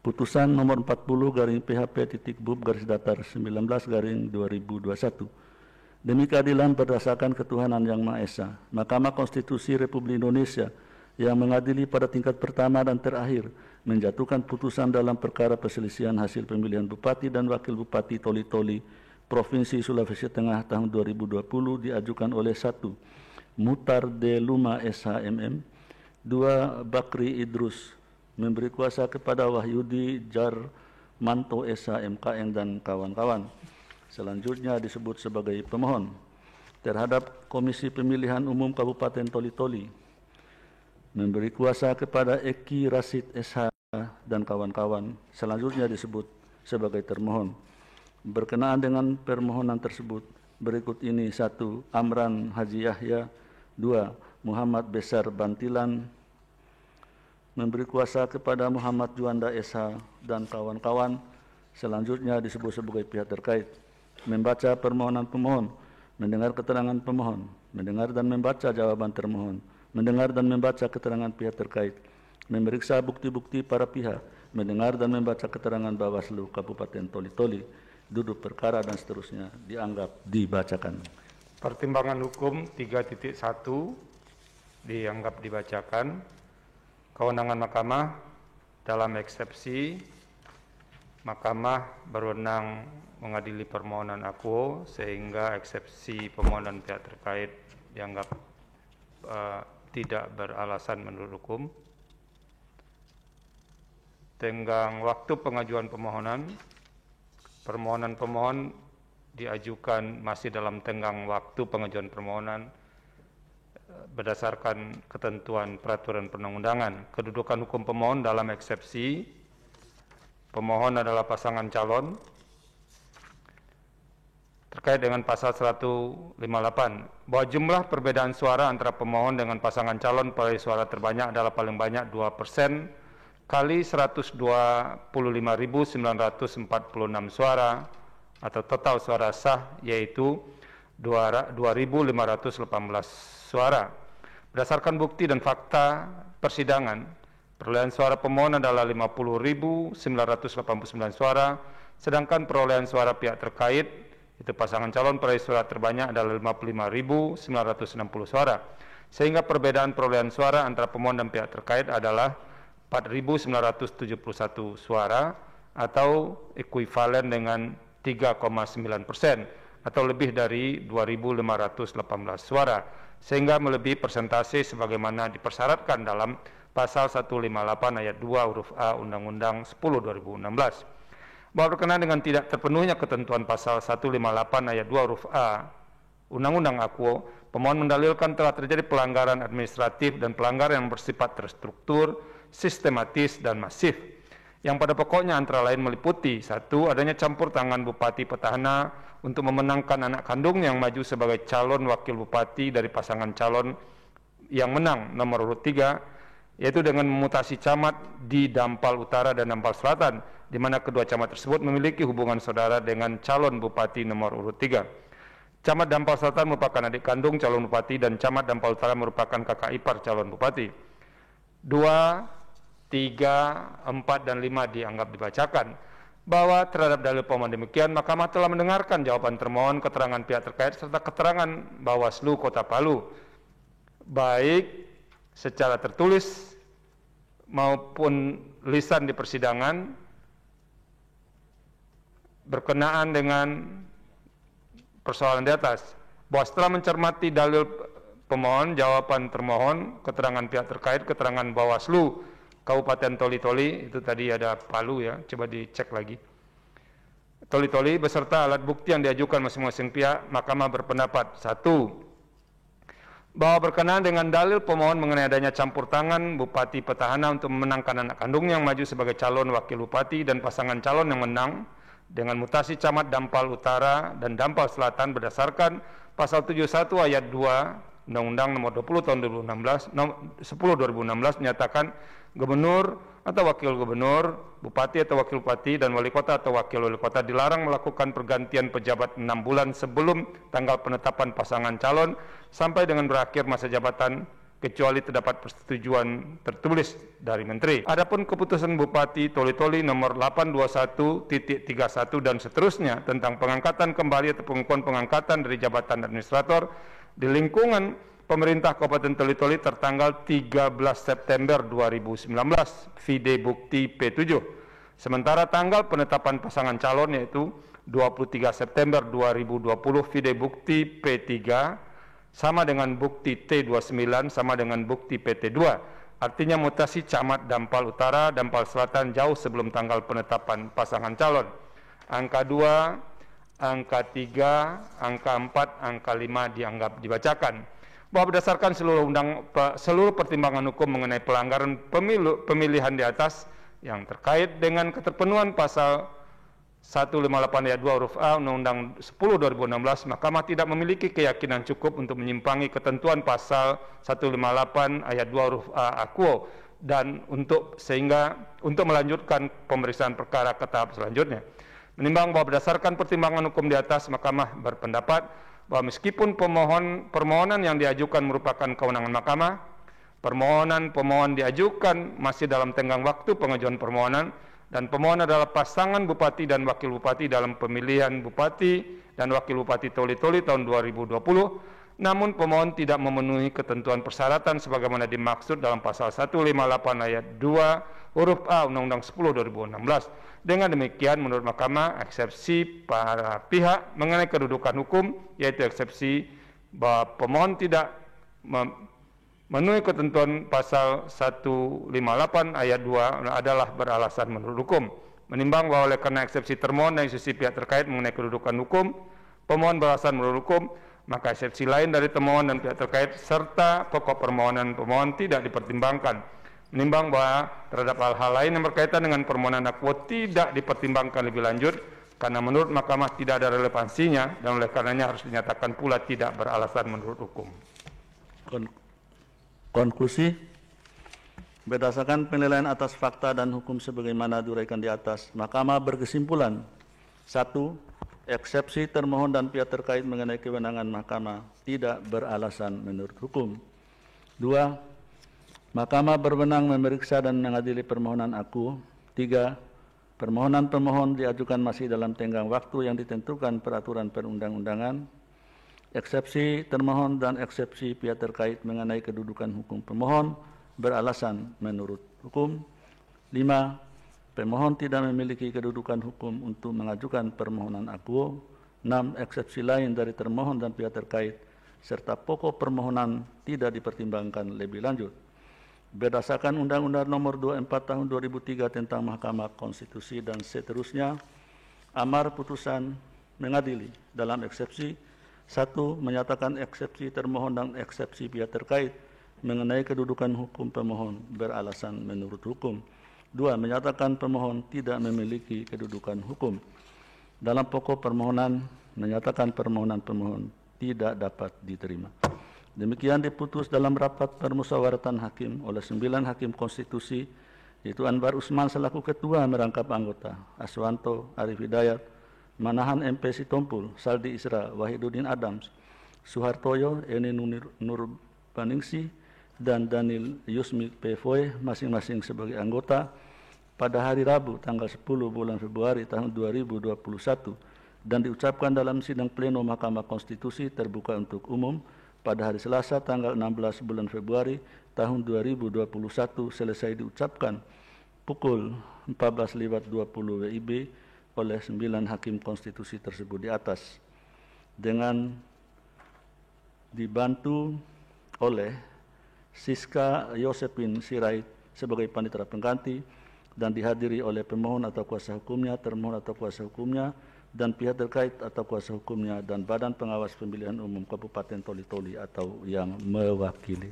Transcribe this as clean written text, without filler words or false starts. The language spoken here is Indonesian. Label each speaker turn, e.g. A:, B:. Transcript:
A: Putusan nomor 40/PHP.BUB/19/2021 demi keadilan berdasarkan ketuhanan yang Maha Esa, Mahkamah Konstitusi Republik Indonesia yang mengadili pada tingkat pertama dan terakhir menjatuhkan putusan dalam perkara perselisihan hasil pemilihan Bupati dan Wakil Bupati Toli-Toli Provinsi Sulawesi Tengah tahun 2020 diajukan oleh 1. Mutar de Luma SHMM, 2. Bakri Idrus, memberi kuasa kepada Wahyudi Jarmanto SHMKN dan kawan-kawan. Selanjutnya disebut sebagai pemohon. Terhadap Komisi Pemilihan Umum Kabupaten Toli-Toli, memberi kuasa kepada Eki Rasid SH dan kawan-kawan. Selanjutnya disebut sebagai termohon. Berkenaan dengan permohonan tersebut, berikut ini: 1. Amran Haji Yahya, 2. Muhammad Besar Bantilan, memberi kuasa kepada Muhammad Juanda SH dan kawan-kawan. Selanjutnya disebut sebagai pihak terkait. Membaca permohonan pemohon, mendengar keterangan pemohon, mendengar dan membaca jawaban termohon, mendengar dan membaca keterangan pihak terkait, memeriksa bukti-bukti para pihak, mendengar dan membaca keterangan Bawaslu Kabupaten Toli-Toli, duduk perkara dan seterusnya dianggap dibacakan.
B: Pertimbangan hukum 3.1 dianggap dibacakan. Kewenangan Mahkamah dalam eksepsi, Mahkamah berwenang mengadili permohonan akuo sehingga eksepsi permohonan pihak terkait dianggap tidak beralasan menurut hukum. Tenggang waktu pengajuan permohonan, permohonan pemohon diajukan masih dalam tenggang waktu pengajuan permohonan berdasarkan ketentuan peraturan perundang-undangan. Kedudukan hukum pemohon dalam eksepsi, pemohon adalah pasangan calon terkait dengan pasal 158 bahwa jumlah perbedaan suara antara pemohon dengan pasangan calon peraih suara terbanyak adalah paling banyak 2% kali 125.946 suara atau total suara sah yaitu 2.518 suara. Berdasarkan bukti dan fakta persidangan, perolehan suara pemohon adalah 50.989 suara, sedangkan perolehan suara pihak terkait itu pasangan calon peraih suara terbanyak adalah 55.960 suara. Sehingga perbedaan perolehan suara antara pemohon dan pihak terkait adalah 4.971 suara atau ekuivalen dengan 3,9% atau lebih dari 2.518 suara, sehingga melebihi persentase sebagaimana dipersyaratkan dalam pasal 158 ayat 2 huruf A Undang-Undang 10/2016. Bahwa berkenaan dengan tidak terpenuhnya ketentuan pasal 158 ayat 2 huruf A Undang-Undang Akuo, pemohon mendalilkan telah terjadi pelanggaran administratif dan pelanggaran yang bersifat terstruktur, sistematis, dan masif, yang pada pokoknya antara lain meliputi: 1. Adanya campur tangan Bupati Petahana untuk memenangkan anak kandung yang maju sebagai calon wakil bupati dari pasangan calon yang menang nomor urut 3, yaitu dengan memutasi camat di Dampal Utara dan Dampal Selatan, di mana kedua camat tersebut memiliki hubungan saudara dengan calon bupati nomor urut 3. Camat Dampal Selatan merupakan adik kandung calon bupati dan camat Dampal Utara merupakan kakak ipar calon bupati. 2, 3, 4, dan 5 dianggap dibacakan. Bahwa terhadap dalil pemohon demikian, Mahkamah telah mendengarkan jawaban termohon, keterangan pihak terkait, serta keterangan Bawaslu Kota Palu, baik secara tertulis maupun lisan di persidangan, berkenaan dengan persoalan di atas. Bahwa setelah mencermati dalil pemohon, jawaban termohon, keterangan pihak terkait, keterangan Bawaslu Kabupaten Toli-Toli, itu tadi ada Palu ya, coba dicek lagi. Toli-Toli beserta alat bukti yang diajukan masing-masing pihak, Mahkamah berpendapat: 1. Bahwa berkenaan dengan dalil pemohon mengenai adanya campur tangan Bupati Petahana untuk memenangkan anak kandungnya yang maju sebagai calon wakil bupati dan pasangan calon yang menang dengan mutasi camat Dampal Utara dan Dampal Selatan berdasarkan pasal 71 ayat 2 Undang-Undang nomor 20 tahun 2016 menyatakan gubernur atau wakil gubernur, bupati atau wakil bupati, dan wali kota atau wakil wali kota dilarang melakukan pergantian pejabat 6 bulan sebelum tanggal penetapan pasangan calon sampai dengan berakhir masa jabatan kecuali terdapat persetujuan tertulis dari Menteri. Adapun keputusan Bupati Toli-Toli nomor 821.31 dan seterusnya tentang pengangkatan kembali atau pengukuhan pengangkatan dari jabatan administrator di lingkungan pemerintah Kabupaten Toli-Toli tertanggal 13 September 2019, vide bukti P7. Sementara tanggal penetapan pasangan calon yaitu 23 September 2020, vide bukti P3 sama dengan bukti T29 sama dengan bukti PT2. Artinya mutasi camat Dampal Utara, Dampal Selatan jauh sebelum tanggal penetapan pasangan calon. Angka 2, angka 3, angka 4, angka 5 dianggap dibacakan. Bahwa berdasarkan seluruh pertimbangan hukum mengenai pelanggaran pemilihan di atas yang terkait dengan keterpenuhan pasal 158 ayat 2 huruf A Undang-Undang 10/2016, Mahkamah tidak memiliki keyakinan cukup untuk menyimpangi ketentuan pasal 158 ayat 2 huruf A Akuo dan untuk melanjutkan pemeriksaan perkara ke tahap selanjutnya. Menimbang bahwa berdasarkan pertimbangan hukum di atas, Mahkamah berpendapat bahwa meskipun permohonan yang diajukan merupakan kewenangan Mahkamah, pemohon diajukan masih dalam tenggang waktu pengajuan permohonan, dan pemohon adalah pasangan Bupati dan Wakil Bupati dalam pemilihan Bupati dan Wakil Bupati Toli-Toli tahun 2020, namun pemohon tidak memenuhi ketentuan persyaratan sebagaimana dimaksud dalam pasal 158 ayat 2 huruf A Undang-Undang 10/2016. Dengan demikian, menurut Mahkamah, eksepsi para pihak mengenai kedudukan hukum, yaitu eksepsi bahwa pemohon tidak memenuhi ketentuan pasal 158 ayat 2 adalah beralasan menurut hukum. Menimbang bahwa oleh karena eksepsi termohon dari sisi pihak terkait mengenai kedudukan hukum, pemohon beralasan menurut hukum, maka eksepsi lain dari termohon dan pihak terkait serta pokok permohonan pemohon tidak dipertimbangkan. Menimbang bahwa terhadap hal-hal lain yang berkaitan dengan permohonan Akuo tidak dipertimbangkan lebih lanjut karena menurut Mahkamah tidak ada relevansinya dan oleh karenanya harus dinyatakan pula tidak beralasan menurut hukum.
A: Konklusi, berdasarkan penilaian atas fakta dan hukum sebagaimana diuraikan di atas, Mahkamah berkesimpulan: 1. Eksepsi termohon dan pihak terkait mengenai kewenangan Mahkamah tidak beralasan menurut hukum. 2. Mahkamah berwenang memeriksa dan mengadili permohonan Akuo. 3. Permohonan pemohon diajukan masih dalam tenggang waktu yang ditentukan peraturan perundang-undangan. Eksepsi termohon dan eksepsi pihak terkait mengenai kedudukan hukum pemohon beralasan menurut hukum. 5. Pemohon tidak memiliki kedudukan hukum untuk mengajukan permohonan Akuo. 6. Eksepsi lain dari termohon dan pihak terkait serta pokok permohonan tidak dipertimbangkan lebih lanjut. Berdasarkan Undang-Undang Nomor 24 Tahun 2003 tentang Mahkamah Konstitusi dan seterusnya, amar putusan mengadili dalam eksepsi 1. Menyatakan eksepsi termohon dan eksepsi pihak terkait mengenai kedudukan hukum pemohon beralasan menurut hukum. 2. Menyatakan pemohon tidak memiliki kedudukan hukum. Dalam pokok permohonan, menyatakan permohonan pemohon tidak dapat diterima. Demikian diputus dalam rapat permusyawaratan hakim oleh 9 hakim konstitusi, yaitu Anwar Usman selaku ketua merangkap anggota, Aswanto, Arif Hidayat, Manahan MP Sitompul, Saldi Isra, Wahiduddin Adams, Suhartoyo, Eni Nurbaningsi, dan Daniel Yusmi Pevoy masing-masing sebagai anggota pada hari Rabu tanggal 10 bulan Februari tahun 2021 dan diucapkan dalam sidang pleno Mahkamah Konstitusi terbuka untuk umum pada hari Selasa tanggal 16 bulan Februari tahun 2021 selesai diucapkan pukul 14.20 WIB oleh 9 hakim konstitusi tersebut di atas, dengan dibantu oleh Siska Yosepin Sirait sebagai panitera pengganti dan dihadiri oleh pemohon atau kuasa hukumnya, termohon atau kuasa hukumnya, dan pihak terkait atau kuasa hukumnya dan Badan Pengawas Pemilihan Umum Kabupaten Toli-Toli atau yang mewakili.